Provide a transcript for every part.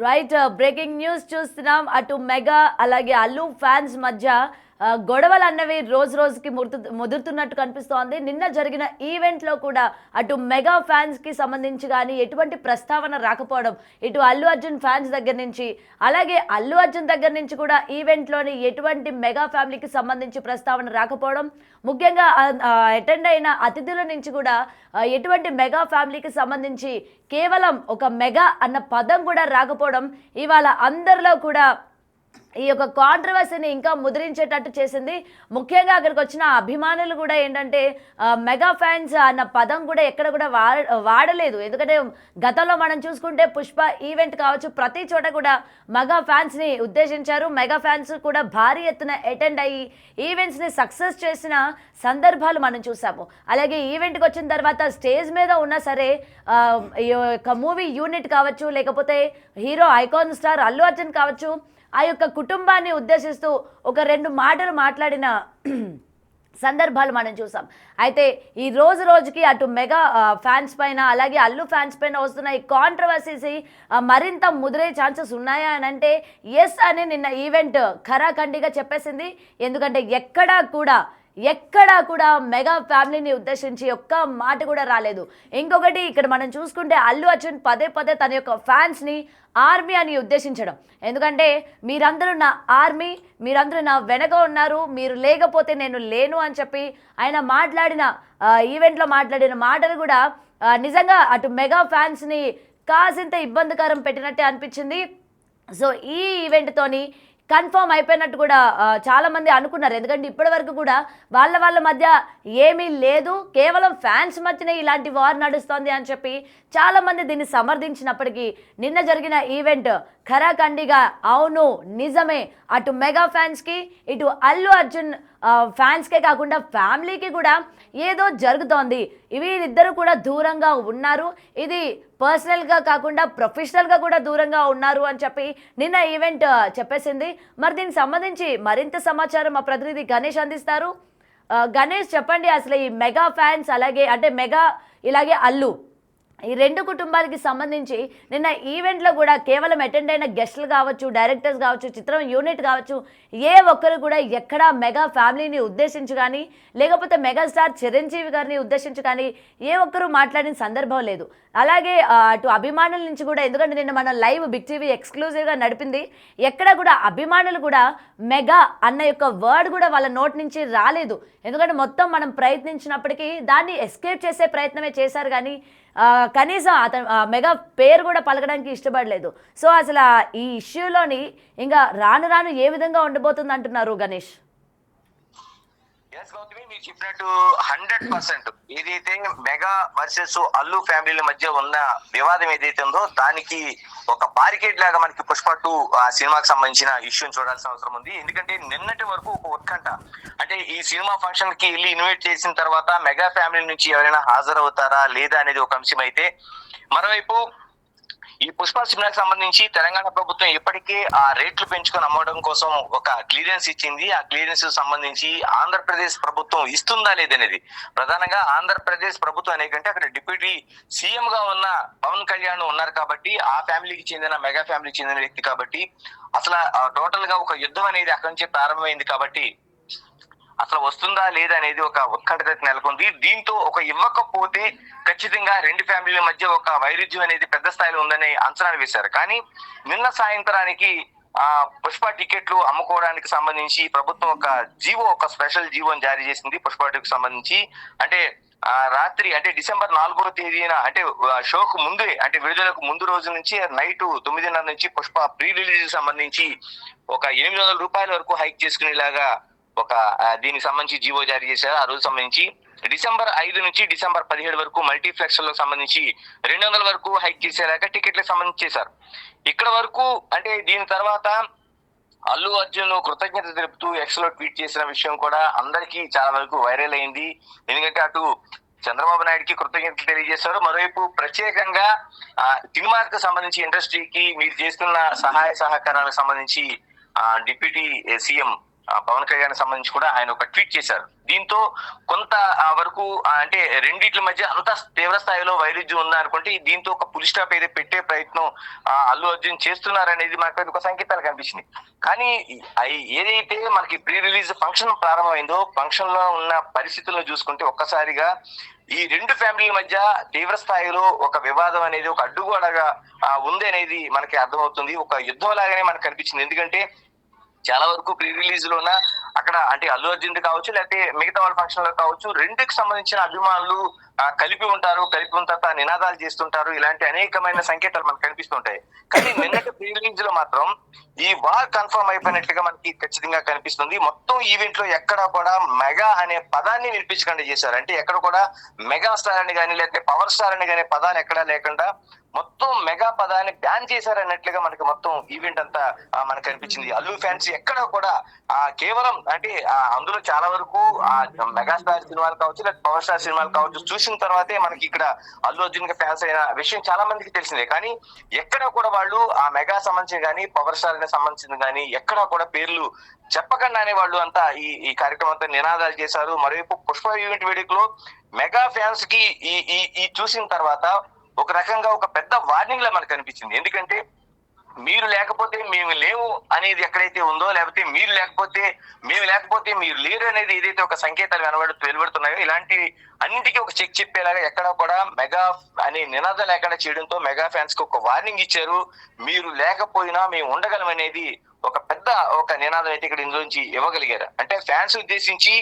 Right breaking news చూస్తున్నాం. అటు mega అలాగే అల్లు ఫ్యాన్స్ మధ్య గొడవలు అన్నవి రోజు రోజుకి ముదురుతున్నట్టు కనిపిస్తోంది. నిన్న జరిగిన ఈవెంట్ లో కూడా అటు మెగా ఫ్యాన్స్ కి సంబంధించి కానీ ఎటువంటి ప్రస్తావన రాకపోవడం, ఇటు అల్లు అర్జున్ ఫ్యాన్స్ దగ్గర నుంచి అలాగే అల్లు అర్జున్ దగ్గర నుంచి కూడా ఈవెంట్ లోని ఎటువంటి మెగా ఫ్యామిలీకి సంబంధించి ప్రస్తావన రాకపోవడం, ముఖ్యంగా అటెండ్ అయిన అతిథుల నుంచి కూడా ఎటువంటి మెగా ఫ్యామిలీకి సంబంధించి కేవలం ఒక మెగా అన్న పదం కూడా రాకపోవడం ఇవాళ అందరిలో కూడా ఈ యొక్క కాంట్రవర్సీని ఇంకా ముద్రించేటట్టు చేసింది. ముఖ్యంగా అక్కడికి వచ్చిన అభిమానులు కూడా ఏంటంటే మెగా ఫ్యాన్స్ అన్న పదం కూడా ఎక్కడ కూడా వాడలేదు. ఎందుకంటే గతంలో మనం చూసుకుంటే పుష్ప ఈవెంట్ కావచ్చు, ప్రతి చోట కూడా మెగా ఫ్యాన్స్ని ఉద్దేశించారు. మెగా ఫ్యాన్స్ కూడా భారీ ఎత్తున అటెండ్ అయ్యి ఈవెంట్స్ని సక్సెస్ చేసిన సందర్భాలు మనం చూసాము. అలాగే ఈవెంట్కి వచ్చిన తర్వాత స్టేజ్ మీద ఉన్నా సరే ఈ యొక్క మూవీ యూనిట్ కావచ్చు, లేకపోతే hero icon star Allu Arjun కావచ్చు, ఆ యొక్క కుటుంబాన్ని ఉద్దేశిస్తూ ఒక రెండు మాటలు మాట్లాడిన సందర్భాలు మనం చూసాం. అయితే ఈ రోజుకి అటు మెగా ఫ్యాన్స్ పైన అలాగే అల్లు ఫ్యాన్స్ పైన వస్తున్న ఈ కాంట్రవర్సీస్ మరింత ముదిరే ఛాన్సెస్ ఉన్నాయా అని అంటే ఎస్ అని నిన్న ఈవెంట్ ఖరాఖండిగా చెప్పేసింది. ఎందుకంటే ఎక్కడా కూడా మెగా ఫ్యామిలీని ఉద్దేశించి ఒక్క మాట కూడా రాలేదు. ఇంకొకటి ఇక్కడ మనం చూసుకుంటే అల్లు అర్జున్ పదే తన యొక్క ఫ్యాన్స్ని ఆర్మీ అని ఉద్దేశించడం. ఎందుకంటే మీరందరూ నా ఆర్మీ, మీరందరూ నా వెనక ఉన్నారు, మీరు లేకపోతే నేను లేను అని చెప్పి ఆయన మాట్లాడిన ఈవెంట్లో మాట్లాడిన మాటలు కూడా నిజంగా అటు మెగా ఫ్యాన్స్ని కాసింత ఇబ్బందికరం పెట్టినట్టే అనిపించింది. సో ఈ ఈవెంట్తోని కన్ఫర్మ్ అయిపోయినట్టు కూడా చాలామంది అనుకున్నారు. ఎందుకంటే ఇప్పటి వరకు కూడా వాళ్ళ మధ్య ఏమీ లేదు, కేవలం ఫ్యాన్స్ మధ్యనే ఇలాంటి వార్ నడుస్తోంది అని చెప్పి చాలామంది దీన్ని సమర్థించినప్పటికీ నిన్న జరిగిన ఈవెంట్ ఖరాఖండిగా అవును నిజమే, అటు మెగా ఫ్యాన్స్కి ఇటు అల్లు అర్జున్ ఫ్యాన్స్కే కాకుండా ఫ్యామిలీకి కూడా ఏదో జరుగుతోంది, వీరిద్దరు కూడా దూరంగా ఉన్నారు, ఇది పర్సనల్గా కాకుండా ప్రొఫెషనల్గా కూడా దూరంగా ఉన్నారు అని చెప్పి నిన్న ఈవెంట్ చెప్పేసింది. మరి దీనికి సంబంధించి మరింత సమాచారం మా ప్రతినిధి గణేష్ అందిస్తారు. గణేష్ చెప్పండి, అసలు ఈ మెగా ఫ్యాన్స్ అలాగే అంటే మెగా ఇలాగే అల్లు ఈ రెండు కుటుంబాలకి సంబంధించి నిన్న ఈవెంట్లో కూడా కేవలం అటెండ్ అయిన గెస్టులు కావచ్చు, డైరెక్టర్స్ కావచ్చు, చిత్రం యూనిట్ కావచ్చు, ఏ ఒక్కరు కూడా ఎక్కడా మెగా ఫ్యామిలీని ఉద్దేశించి కానీ లేకపోతే మెగాస్టార్ చిరంజీవి గారిని ఉద్దేశించి కానీ ఏ ఒక్కరు మాట్లాడిన సందర్భం లేదు. అలాగే అటు అభిమానుల నుంచి కూడా, ఎందుకంటే నిన్న మన లైవ్ బిగ్ టీవీ ఎక్స్క్లూజివ్గా నడిపింది, ఎక్కడ కూడా అభిమానులు కూడా మెగా అన్న యొక్క వర్డ్ కూడా వాళ్ళ నోటి నుంచి రాలేదు. ఎందుకంటే మొత్తం మనం ప్రయత్నించినప్పటికీ దాన్ని ఎస్కేప్ చేసే ప్రయత్నమే చేశారు, కానీ కనీసం అతను మెగా పేరు కూడా పలకడానికి ఇష్టపడలేదు. సో అసలు ఈ ఇష్యూలోని ఇంకా రాను ఏ విధంగా ఉండబోతుంది అంటున్నారు గణేష్? మీరు చెప్పినట్టు 100% ఏదైతే మెగా వర్సెస్ అల్లు ఫ్యామిలీల మధ్య ఉన్న వివాదం ఏదైతే ఉందో దానికి ఒక బారికేడ్ లాగా మనకి పుష్ప 2 ఆ సినిమాకి సంబంధించిన ఇష్యూని చూడాల్సిన అవసరం ఉంది. ఎందుకంటే నిన్నటి వరకు ఒక ఉత్కంఠ, అంటే ఈ సినిమా ఫంక్షన్ కి వెళ్ళి ఇన్వైట్ చేసిన తర్వాత మెగా ఫ్యామిలీ నుంచి ఎవరైనా హాజరవుతారా లేదా అనేది ఒక అంశం అయితే, మరోవైపు ఈ పుష్ప సినిమాకి సంబంధించి తెలంగాణ ప్రభుత్వం ఇప్పటికే ఆ రేట్లు పెంచుకొని అమ్మడం కోసం ఒక క్లియరెన్స్ ఇచ్చింది. ఆ క్లియరెన్స్ సంబంధించి ఆంధ్రప్రదేశ్ ప్రభుత్వం ఇస్తుందా లేదనేది, ప్రధానంగా ఆంధ్రప్రదేశ్ ప్రభుత్వం అనేకంటే అక్కడ డిప్యూటీ సీఎం గా ఉన్న పవన్ కళ్యాణ్ ఉన్నారు కాబట్టి, ఆ ఫ్యామిలీకి చెందిన మెగా ఫ్యామిలీకి చెందిన వ్యక్తి కాబట్టి అసలు టోటల్ గా ఒక యుద్ధం అనేది అక్కడి నుంచే ప్రారంభమైంది కాబట్టి అసలు వస్తుందా లేదా అనేది ఒక ఉత్కంఠత నెలకొంది. దీంతో ఒక ఇవ్వకపోతే ఖచ్చితంగా రెండు ఫ్యామిలీల మధ్య ఒక వైరుధ్యం అనేది పెద్ద స్థాయిలో ఉందని అంచనాలు వేశారు. కానీ నిన్న సాయంత్రానికి పుష్ప టికెట్లు అమ్ముకోవడానికి సంబంధించి ప్రభుత్వం ఒక స్పెషల్ జీవోని జారీ చేసింది. పుష్ప 2కి సంబంధించి అంటే రాత్రి అంటే డిసెంబర్ 4వ తేదీన అంటే షోకు ముందే అంటే విడుదలకు ముందు రోజు నుంచి నైట్ 9:30 నుంచి పుష్ప ప్రీ రిలీజ్ సంబంధించి ఒక 800 రూపాయల వరకు హైక్ చేసుకునేలాగా ఒక దీనికి సంబంధించి జీవో జారీ చేశారు. ఆ రోజు సంబంధించి డిసెంబర్ 5 నుంచి డిసెంబర్ 17 వరకు మల్టీప్లెక్స్ లకు సంబంధించి 200 వరకు హైక్ చేసేలాగా టికెట్లకు సంబంధించి చేశారు. ఇక్కడ వరకు అంటే దీని తర్వాత అల్లు అర్జున్ కృతజ్ఞత తెలుపుతూ ఎక్స్ లో ట్వీట్ చేసిన విషయం కూడా అందరికీ చాలా వరకు వైరల్ అయింది. ఎందుకంటే అటు చంద్రబాబు నాయుడుకి కృతజ్ఞతలు తెలియజేశారు, మరోవైపు ప్రత్యేకంగా సినిమాకి సంబంధించి ఇండస్ట్రీకి మీరు చేస్తున్న సహాయ సహకారాలకు సంబంధించి డిప్యూటీ సీఎం పవన్ కళ్యాణ్ సంబంధించి కూడా ఆయన ఒక ట్వీట్ చేశారు. దీంతో కొంత వరకు అంటే రెండిట్ల మధ్య అంత తీవ్ర స్థాయిలో వైరుధ్యం ఉందా అనుకుంటే దీంతో ఒక పులి స్టాప్ ఏదో పెట్టే ప్రయత్నం అల్లు అర్జున్ చేస్తున్నారనేది మనకు ఒక సంకేతాలు కనిపించింది. కానీ ఏదైతే మనకి ప్రీ రిలీజ్ ఫంక్షన్ ప్రారంభమైందో ఫంక్షన్ లో ఉన్న పరిస్థితులను చూసుకుంటే ఒక్కసారిగా ఈ రెండు ఫ్యామిలీల మధ్య తీవ్ర స్థాయిలో ఒక వివాదం అనేది ఒక అడ్డుగోడగా ఉంది అనేది మనకి అర్థమవుతుంది. ఒక యుద్ధం లాగానే మనకు కనిపించింది. ఎందుకంటే చాలా వరకు ప్రీ రిలీజ్ లోన అక్కడ అంటే అల్లు అర్జున్ కావచ్చు లేకపోతే మిగతా వాళ్ళ ఫంక్షన్ లో కావచ్చు రెండుకి సంబంధించిన అభిమానులు కలిపి ఉంటారు, కలిపి ఉన్న తర్వాత నినాదాలు చేస్తుంటారు. ఇలాంటి అనేకమైన సంకేతాలు మనకు కనిపిస్తుంటాయి. కానీ నిన్నటి ప్రీ రిలీజ్ లో మాత్రం ఈ వార్ కన్ఫర్మ్ అయిపోయినట్లుగా మనకి ఖచ్చితంగా కనిపిస్తుంది. మొత్తం ఈవెంట్ లో ఎక్కడ కూడా మెగా అనే పదాన్ని వినిపించకుండా చేశారు. అంటే ఎక్కడ కూడా మెగా స్టార్ అని కానీ లేకపోతే పవర్ స్టార్ అని కానీ పదాలు ఎక్కడా లేకుండా మొత్తం మెగా పదాన్ని బ్యాన్ చేశారన్నట్లుగా మనకి మొత్తం ఈవెంట్ అంతా మనకు కనిపించింది. అల్లు ఫ్యాన్స్ ఎక్కడ కూడా కేవలం అంటే అందులో చాలా వరకు మెగాస్టార్ సినిమాలు కావచ్చు లేదా పవర్ స్టార్ సినిమాలు కావచ్చు చూసిన తర్వాతే మనకి ఇక్కడ అల్లు అర్జున్ కి ఫ్యాన్స్ అయిన విషయం చాలా మందికి తెలిసిందే. కానీ ఎక్కడ కూడా వాళ్ళు ఆ మెగా సంబంధించిన కానీ పవర్ స్టార్ కి సంబంధించిన కానీ ఎక్కడ కూడా పేర్లు చెప్పకుండానే వాళ్ళు అంతా ఈ కార్యక్రమం అంతా నినాదాలు చేశారు. మరోవైపు పుష్ప ఈవెంట్ వేడుకలో మెగా ఫ్యాన్స్ కి ఈ చూసిన తర్వాత ఒక రకంగా ఒక పెద్ద వార్నింగ్ లా మనకు అనిపించింది. ఎందుకంటే మీరు లేకపోతే మేము లేవు అనేది ఎక్కడైతే ఉందో లేకపోతే మీరు లేకపోతే మేము లేకపోతే మీరు లేరు అనేది ఏదైతే ఒక సంకేతాలు వెలువడుతున్నాయో ఇలాంటి అన్నింటికీ ఒక చెక్ చెప్పేలాగా ఎక్కడ కూడా మెగా అనే నినాదం లేకుండా చేయడంతో మెగా ఫ్యాన్స్ కి ఒక వార్నింగ్ ఇచ్చారు. మీరు లేకపోయినా మేము ఉండగలం అనేది ఒక పెద్ద ఒక నినాదం అయితే ఇక్కడ ఇందులోంచి ఇవ్వగలిగారు. అంటే ఫ్యాన్స్ ఉద్దేశించి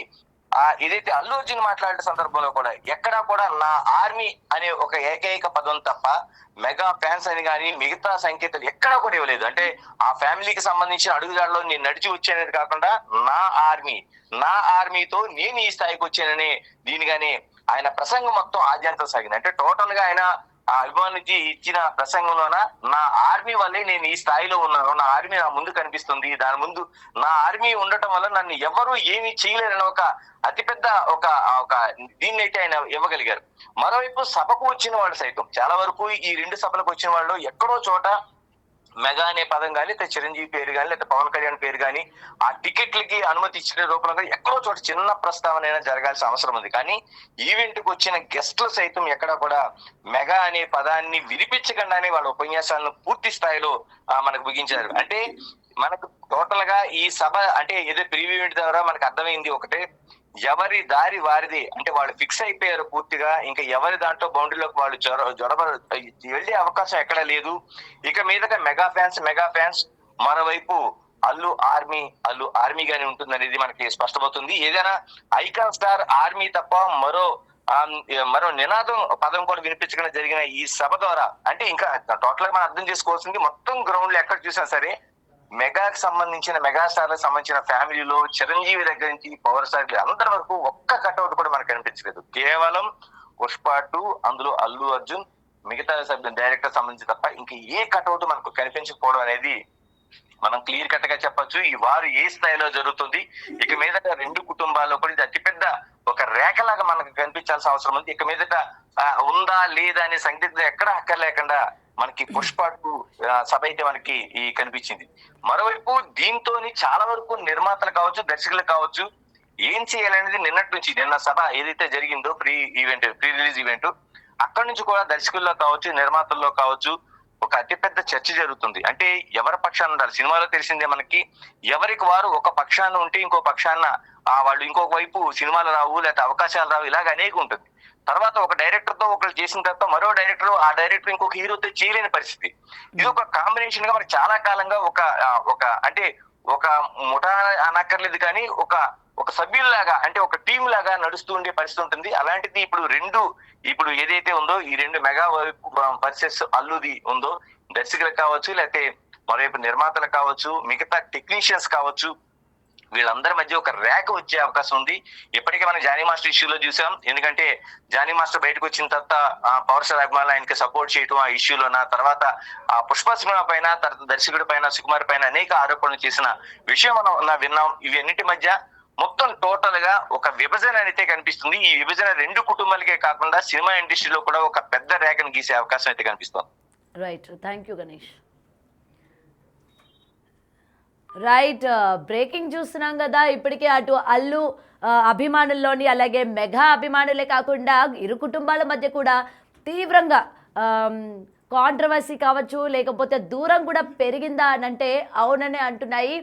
ఏదైతే అల్లు అర్జున్ మాట్లాడే సందర్భంలో కూడా ఎక్కడా కూడా నా ఆర్మీ అనే ఒక ఏకైక పదం తప్ప మెగా ఫ్యాన్స్ అని కానీ మిగతా సంకేతాలు ఎక్కడా కూడా ఇవ్వలేదు. అంటే ఆ ఫ్యామిలీకి సంబంధించిన అడుగుదాడలో నేను నడిచి వచ్చానది కాకుండా నా ఆర్మీతో నేను ఈ స్థాయికి వచ్చానని దీనిగానే ఆయన ప్రసంగం మొత్తం ఆద్యంతం సాగింది. అంటే టోటల్ గా ఆయన అభిమానికి ఇచ్చిన ప్రసంగంలోన నా ఆర్మీ వల్లే నేను ఈ స్థాయిలో ఉన్నాను, నా ఆర్మీ నా ముందు కనిపిస్తుంది, దాని ముందు నా ఆర్మీ ఉండటం వల్ల నన్ను ఎవరు ఏమీ చేయలేరని ఒక అతిపెద్ద ఒక దీన్ని అయితే ఆయన ఇవ్వగలిగారు. మరోవైపు సభకు వచ్చిన వాళ్ళు సైతం చాలా వరకు ఈ రెండు సభలకు వచ్చిన వాళ్ళు ఎక్కడో చోట మెగా అనే పదం కానీ లేకపోతే చిరంజీవి పేరు కానీ లేకపోతే పవన్ కళ్యాణ్ పేరు కానీ ఆ టికెట్లకి అనుమతి ఇచ్చిన రూపంలో ఎక్కడో చోట చిన్న ప్రస్తావన అయినా జరగాల్సిన అవసరం ఉంది. కానీ ఈవెంట్ కు వచ్చిన గెస్టులు సైతం ఎక్కడ కూడా మెగా అనే పదాన్ని వినిపించకుండానే వాళ్ళ ఉపన్యాసాలను పూర్తి స్థాయిలో మనకు ముగించారు. అంటే మనకు టోటల్ గా ఈ సభ అంటే ఏదో ప్రివ్యూ ఈవెంట్ ద్వారా మనకు అర్థమైంది ఒకటే, ఎవరి దారి వారిది. అంటే వాళ్ళు ఫిక్స్ అయిపోయారు పూర్తిగా. ఇంకా ఎవరి దాంట్లో బౌండరీలోకి వాళ్ళు జొడబ వెళ్లే అవకాశం ఎక్కడా లేదు. ఇక మీదట మెగా ఫ్యాన్స్ మరోవైపు అల్లు ఆర్మీగానే ఉంటుంది అనేది మనకి స్పష్టమవుతుంది. ఏదైనా ఐకాన్ స్టార్ ఆర్మీ తప్ప మరో నినాదం పదం కూడా వినిపించకుండా జరిగిన ఈ సభ ద్వారా అంటే ఇంకా టోటల్ గా మనం అర్థం చేసుకోవాల్సింది మొత్తం గ్రౌండ్ లో ఎక్కడ చూసినా సరే మెగాకి సంబంధించిన మెగాస్టార్లకు సంబంధించిన ఫ్యామిలీలో చిరంజీవి దగ్గర నుంచి పవర్ స్టార్ అందరి వరకు ఒక్క కట్అవుట్ కూడా మనకు కనిపించలేదు. కేవలం పుష్ప 2 అందులో అల్లు అర్జున్ మిగతా సభ్యులు డైరెక్టర్ సంబంధించి తప్ప ఇంకా ఏ కట్అవుట్ మనకు కనిపించకపోవడం అనేది మనం క్లియర్ కట్ గా చెప్పొచ్చు. ఈ వారు ఏ స్థాయిలో జరుగుతుంది. ఇక మీదట రెండు కుటుంబాల్లో కూడా ఇది అతిపెద్ద ఒక రేఖలాగా మనకు కనిపించాల్సిన అవసరం ఉంది. ఇక మీదట ఉందా లేదా అనే సందిగ్ధం ఎక్కడ అక్కర్లేకుండా మనకి పుష్ప 2 సభ అయితే మనకి కనిపించింది. మరోవైపు దీంతో చాలా వరకు నిర్మాతలు కావచ్చు దర్శకులు కావచ్చు ఏం చేయాలనేది నిన్న సభ ఏదైతే జరిగిందో ప్రీ రిలీజ్ ఈవెంట్ అక్కడి నుంచి కూడా దర్శకుల్లో కావచ్చు నిర్మాతల్లో కావచ్చు ఒక అతిపెద్ద చర్చ జరుగుతుంది. అంటే ఎవరి పక్షాన ఉండాలి. సినిమాలో తెలిసిందే మనకి ఎవరికి వారు ఒక పక్షాన ఉంటే ఇంకో పక్షాన వాళ్ళు ఇంకొక వైపు సినిమాలు రావు లేకపోతే అవకాశాలు రావు ఇలాగ అనేక ఉంటుంది. తర్వాత ఒక డైరెక్టర్ తో ఒకరు చేసిన తర్వాత మరో డైరెక్టర్ ఆ డైరెక్టర్ ఇంకొక హీరోతో చేయలేని పరిస్థితి. ఇది ఒక కాంబినేషన్ గా మనకి చాలా కాలంగా ఒక అంటే ఒక ముఠా అనక్కర్లేదు కానీ ఒక సభ్యుల్లాగా అంటే ఒక టీం లాగా నడుస్తూ ఉండే పరిస్థితి ఉంటుంది. అలాంటిది ఇప్పుడు ఏదైతే ఉందో ఈ రెండు మెగా వర్సెస్ అల్లుది ఉందో దర్శకులు కావచ్చు లేకపోతే మరోవైపు నిర్మాతలు కావచ్చు మిగతా టెక్నీషియన్స్ కావచ్చు వీళ్ళందరి మధ్య ఒక రేఖ వచ్చే అవకాశం ఉంది. ఇప్పటికే మనం జానీ మాస్టర్ ఇష్యూలో చూసాం. ఎందుకంటే జానీ మాస్టర్ బయటకు వచ్చిన తర్వాత పవర్ స్టార్ అభిమానులు ఆయనకి సపోర్ట్ చేయడం ఆ ఇష్యూలోన తర్వాత ఆ పుష్ప సినిమా పైన తర్వాత దర్శకుడి పైన సుకుమార్ పైన అనేక ఆరోపణలు చేసిన విషయం మనం విన్నాం. ఇవన్నిటి మధ్య మొత్తం టోటల్ గా ఒక విభజన అయితే కనిపిస్తుంది. ఈ విభజన రెండు కుటుంబాలకే కాకుండా సినిమా ఇండస్ట్రీలో కూడా ఒక పెద్ద రేఖను గీసే అవకాశం అయితే కనిపిస్తుంది. Right, thank you Ganesh. Right. Breaking చూస్తున్నాం కదా ఇప్పటికే అటు అల్లు అభిమానుల్లోని అలాగే మెగా అభిమానులే కాకుండా ఇరు కుటుంబాల మధ్య కూడా తీవ్రంగా కాంట్రవర్సీ కావచ్చు లేకపోతే దూరం కూడా పెరిగిందా అని అంటే అవుననే అంటున్నాయి.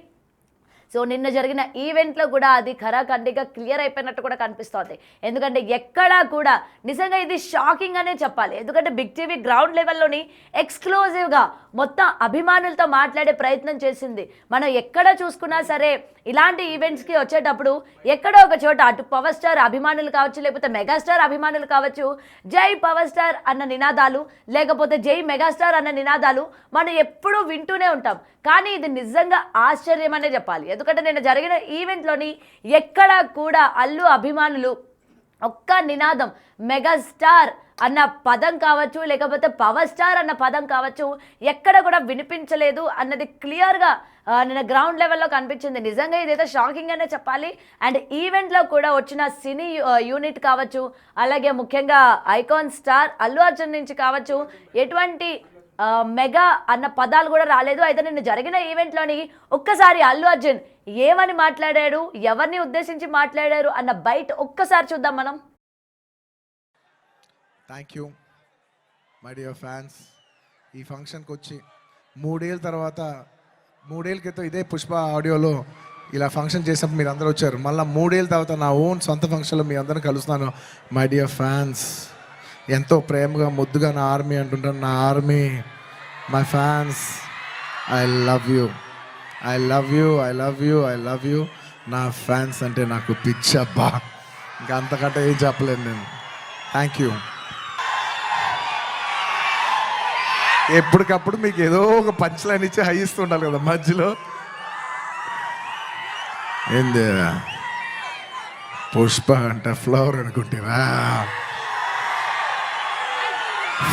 సో నిన్న జరిగిన ఈవెంట్లో కూడా అది ఖరాఖండిగా క్లియర్ అయిపోయినట్టు కూడా కనిపిస్తోంది. ఎందుకంటే ఎక్కడా కూడా నిజంగా ఇది షాకింగ్ అనే చెప్పాలి. ఎందుకంటే బిగ్ టీవీ గ్రౌండ్ లెవెల్లోని ఎక్స్క్లూజివ్గా మొత్తం అభిమానులతో మాట్లాడే ప్రయత్నం చేసింది. మనం ఎక్కడ చూసుకున్నా సరే ఇలాంటి ఈవెంట్స్కి వచ్చేటప్పుడు ఎక్కడో ఒక చోట అటు పవర్ స్టార్ అభిమానులు కావచ్చు లేకపోతే మెగాస్టార్ అభిమానులు కావచ్చు జై పవర్ స్టార్ అన్న నినాదాలు లేకపోతే జై మెగాస్టార్ అన్న నినాదాలు మనం ఎప్పుడూ వింటూనే ఉంటాం. కానీ ఇది నిజంగా ఆశ్చర్యం అనే చెప్పాలి. ఎందుకంటే నేను జరిగిన ఈవెంట్లోని ఎక్కడా కూడా అల్లు అభిమానులు ఒక్క నినాదం మెగాస్టార్ అన్న పదం కావచ్చు లేకపోతే పవర్ స్టార్ అన్న పదం కావచ్చు ఎక్కడ కూడా వినిపించలేదు అన్నది క్లియర్గా నిన్న గ్రౌండ్ లెవెల్లో కనిపించింది. నిజంగా ఇదైతే షాకింగ్ అనే చెప్పాలి. అండ్ ఈవెంట్లో కూడా వచ్చిన సినీ యూనిట్ కావచ్చు అలాగే ముఖ్యంగా ఐకాన్ స్టార్ అల్లు అర్జున్ నుంచి కావచ్చు ఎటువంటి మెగా అన్న పదాలు కూడా రాలేదు. అయితే నిన్న జరిగిన ఈవెంట్లోని ఒక్కసారి అల్లు అర్జున్ ఏమని మాట్లాడాడు ఎవరిని ఉద్దేశించి మాట్లాడారు అన్న బయట ఒక్కసారి చూద్దాం మనం. Thank you my dear fans. ఈ ఫంక్షన్కి వచ్చి 3 ఏళ్ళ తర్వాత 3 ఏళ్ళ క్రితం ఇదే పుష్ప ఆడియోలో ఇలా ఫంక్షన్ చేసినప్పుడు మీరు అందరూ వచ్చారు. మళ్ళీ 3 ఏళ్ళ తర్వాత నా ఓన్ సొంత ఫంక్షన్లో మీ అందరిని కలుస్తున్నాను. మై డియర్ ఫ్యాన్స్, ఎంతో ప్రేమగా ముద్దుగా నా ఆర్మీ అంటుంటాను. నా army, my fans, I love you, I love you, I love you, I love you. నా ఫ్యాన్స్ అంటే నాకు పిచ్చబ్బా, ఇంకా అంతకంటే ఏం చెప్పలేను నేను. Thank you. ఎప్పటికప్పుడు మీకు ఏదో ఒక పంచ్ లైన్ ఇచ్చి హై ఇస్తుండాలి కదా మధ్యలో. ఏంది పుష్ప అంటే ఫ్లవర్ అనుకుంటారా,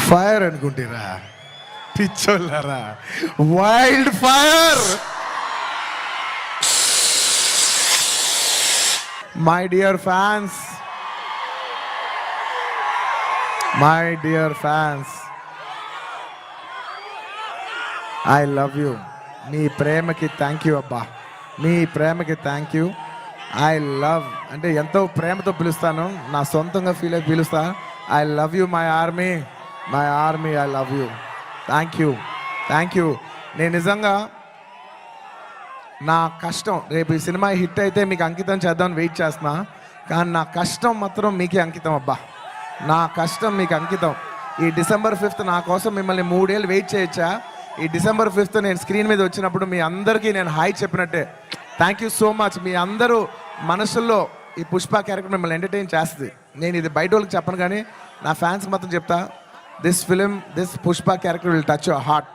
ఫైర్ అనుకుంటారా, పిచ్చోళ్ళారా, wild fire. My dear fans, my dear fans, I love you. మీ ప్రేమకి థ్యాంక్ యూ అబ్బా, మీ ప్రేమకి థ్యాంక్ యూ. ఐ లవ్ అంటే ఎంతో ప్రేమతో పిలుస్తాను, నా సొంతంగా ఫీల్ అయి పిలుస్తా. I love you my army, my army, I love you. Thank you, thank you. నేను నిజంగా నా కష్టం రేపు ఈ సినిమా హిట్ అయితే మీకు అంకితం చేద్దామని వెయిట్ చేస్తున్నా. కానీ నా కష్టం మాత్రం మీకే అంకితం అబ్బా, నా కష్టం మీకు అంకితం. ఈ December 5th నా కోసం మిమ్మల్ని 3 ఏళ్ళు వెయిట్ చేయొచ్చా? ఈ December 5th నేను స్క్రీన్ మీద వచ్చినప్పుడు మీ అందరికీ నేను హాయ్ చెప్పినట్టే. Thank you so much. మీ అందరూ మనసుల్లో ఈ పుష్ప క్యారెక్టర్ మిమ్మల్ని ఎంటర్టైన్ చేస్తుంది. నేను ఇది బయట వాళ్ళకి చెప్పను కానీ నా ఫ్యాన్స్కి మాత్రం చెప్తా, this film, this Pushpa character will touch your heart.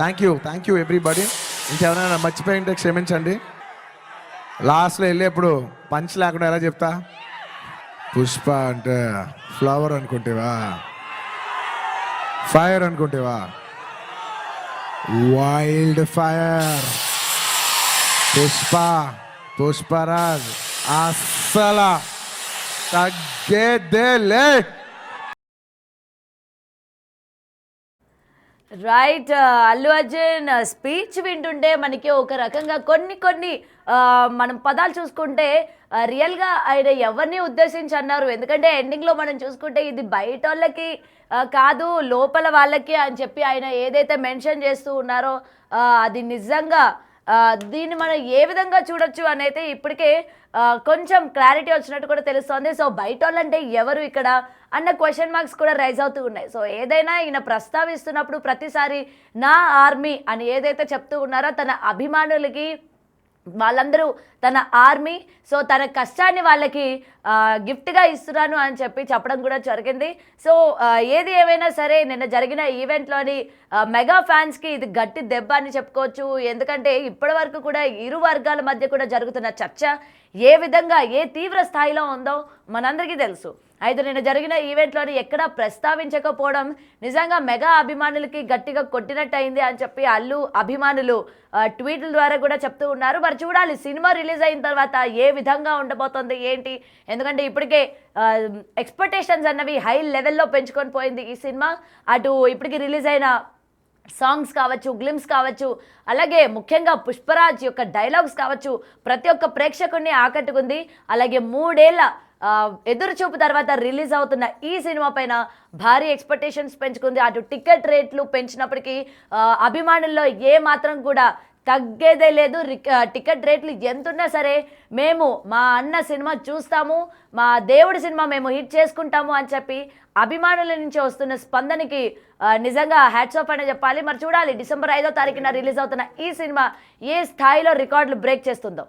Thank you everybody. ఇంకెవరైనా మర్చిపోయి ఉంటే క్షమించండి. లాస్ట్లో వెళ్ళేప్పుడు పంచ్ లేకుండా ఎలా చెప్తా, పుష్ప అంటే ఫ్లవర్ అనుకుంటేవా, ఫైర్ అనుకుంటేవా, వైల్డ్ ఫైర్. పుష్ప, పుష్పరాజ్ అస్సలా తగ్గేదేలే. రైట్. అల్లు అర్జున్ స్పీచ్ వింటుంటే మనకి ఒక రకంగా కొన్ని మనం పదాలు చూసుకుంటే రియల్గా ఆయన ఎవరిని ఉద్దేశించి అన్నారు. ఎందుకంటే ఎండింగ్లో మనం చూసుకుంటే ఇది బయట వాళ్ళకి కాదు లోపల వాళ్ళకి అని చెప్పి ఆయన ఏదైతే మెన్షన్ చేస్తూ ఉన్నారో అది నిజంగా దీన్ని మనం ఏ విధంగా చూడొచ్చు అని అయితే ఇప్పటికే కొంచెం క్లారిటీ వచ్చినట్టు కూడా తెలుస్తోంది. సో బయట వాళ్ళంటే ఎవరు ఇక్కడ అన్న క్వశ్చన్ మార్క్స్ కూడా రైజ్ అవుతూ ఉన్నాయి. సో ఏదైనా ఈయన ప్రస్తావిస్తున్నప్పుడు ప్రతిసారి నా ఆర్మీ అని ఏదైతే చెప్తూ ఉన్నారో తన అభిమానులకి వాళ్ళందరూ తన ఆర్మీ, సో తన కష్టాన్ని వాళ్ళకి గిఫ్ట్గా ఇస్తున్నాను అని చెప్పి చెప్పడం కూడా జరిగింది. సో ఏది ఏమైనా సరే నిన్న జరిగిన ఈవెంట్లోని మెగా ఫ్యాన్స్కి ఇది గట్టి దెబ్బ అని చెప్పుకోవచ్చు. ఎందుకంటే ఇప్పటి వరకు కూడా ఇరు వర్గాల మధ్య కూడా జరుగుతున్న చర్చ ఏ విధంగా ఏ తీవ్ర స్థాయిలో ఉందో మనందరికీ తెలుసు. అయితే నిన్న జరిగిన ఈవెంట్లోని ఎక్కడా ప్రస్తావించకపోవడం నిజంగా మెగా అభిమానులకి గట్టిగా కొట్టినట్టు అయింది అని చెప్పి అల్లు అభిమానులు ట్వీట్ల ద్వారా కూడా చెప్తూ ఉన్నారు. మరి చూడాలి సినిమా రిలీజ్ అయిన తర్వాత ఏ విధంగా ఉండబోతుంది ఏంటి. ఎందుకంటే ఇప్పటికే ఎక్స్పెక్టేషన్స్ అన్నవి హై లెవెల్లో పెంచుకొని పోయింది ఈ సినిమా. అటు ఇప్పటికి రిలీజ్ అయిన సాంగ్స్ కావచ్చు, గ్లిమ్స్ కావచ్చు, అలాగే ముఖ్యంగా పుష్పరాజ్ యొక్క డైలాగ్స్ కావచ్చు, ప్రతి ఒక్క ప్రేక్షకుడిని ఆకట్టుకుంది. అలాగే 3 ఏళ్ల ఎదురుచూపు తర్వాత రిలీజ్ అవుతున్న ఈ సినిమా పైన భారీ ఎక్స్పెక్టేషన్స్ పెంచుకుంది. అటు టికెట్ రేట్లు పెంచినప్పటికీ అభిమానుల్లో ఏ మాత్రం కూడా తగ్గేదే లేదు. టికెట్ రేట్లు ఎంతున్నా సరే మేము మా అన్న సినిమా చూస్తాము, మా దేవుడి సినిమా మేము హిట్ చేసుకుంటాము అని చెప్పి అభిమానుల నుంచి వస్తున్న స్పందనకి నిజంగా హ్యాట్స్ ఆఫ్ అనే చెప్పాలి. మరి చూడాలి డిసెంబర్ 5వ తారీఖున రిలీజ్ అవుతున్న ఈ సినిమా ఏ స్థాయిలో రికార్డులు బ్రేక్ చేస్తుందో.